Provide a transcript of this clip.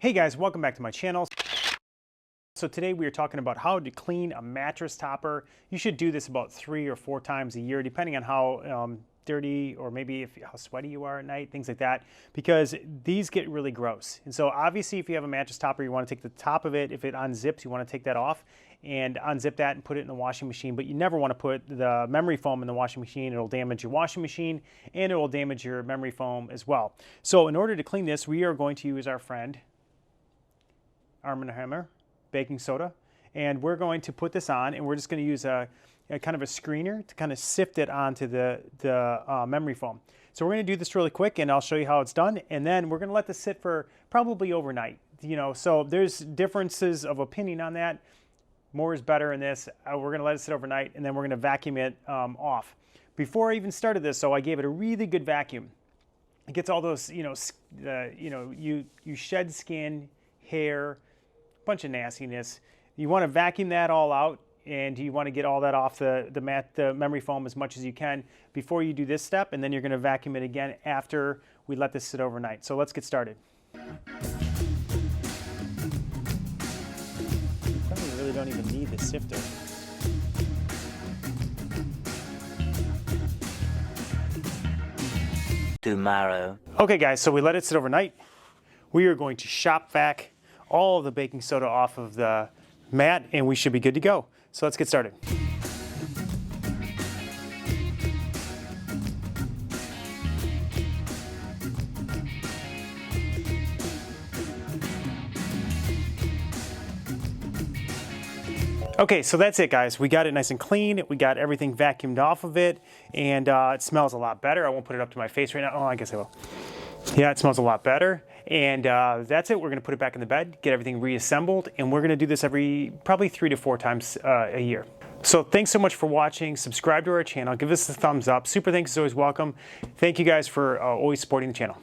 Hey guys, welcome back to my channel. So today we are talking about how to clean a mattress topper. You should do this about 3 or 4 times a year, depending on how dirty or maybe how sweaty you are at night, things like that, because these get really gross. And so obviously if you have a mattress topper, you want to take the top of it. If it unzips, you want to take that off and unzip that and put it in the washing machine. But you never want to put the memory foam in the washing machine. It'll damage your washing machine and it will damage your memory foam as well. So in order to clean this, we are going to use our friend Arm & Hammer baking soda, and we're going to put this on, and we're just going to use a kind of a screener to kind of sift it onto the memory foam. So we're going to do this really quick, and I'll show you how it's done, and then we're going to let this sit for probably overnight. So there's differences of opinion on that. More is better in this. We're going to let it sit overnight, and then we're going to vacuum it off. Before I even started this, so I gave it a really good vacuum. It gets all those, you shed skin, hair, bunch of nastiness. You want to vacuum that all out, and you want to get all that off the memory foam as much as you can before you do this step, and then you're going to vacuum it again after we let this sit overnight. So let's get started. You probably really don't even need the sifter. Tomorrow. Okay guys, so we let it sit overnight. We are going to shop vac all of the baking soda off of the mat, and we should be good to go. So let's get started. Okay, so that's it guys. We got it nice and clean. We got everything vacuumed off of it, and it smells a lot better. I won't put it up to my face right now. Oh, I guess I will. Yeah, it smells a lot better. And that's it. We're going to put it back in the bed, get everything reassembled, and we're going to do this probably 3 to 4 times a year. So thanks so much for watching. Subscribe to our channel. Give us a thumbs up. Super thanks is always welcome. Thank you guys for always supporting the channel.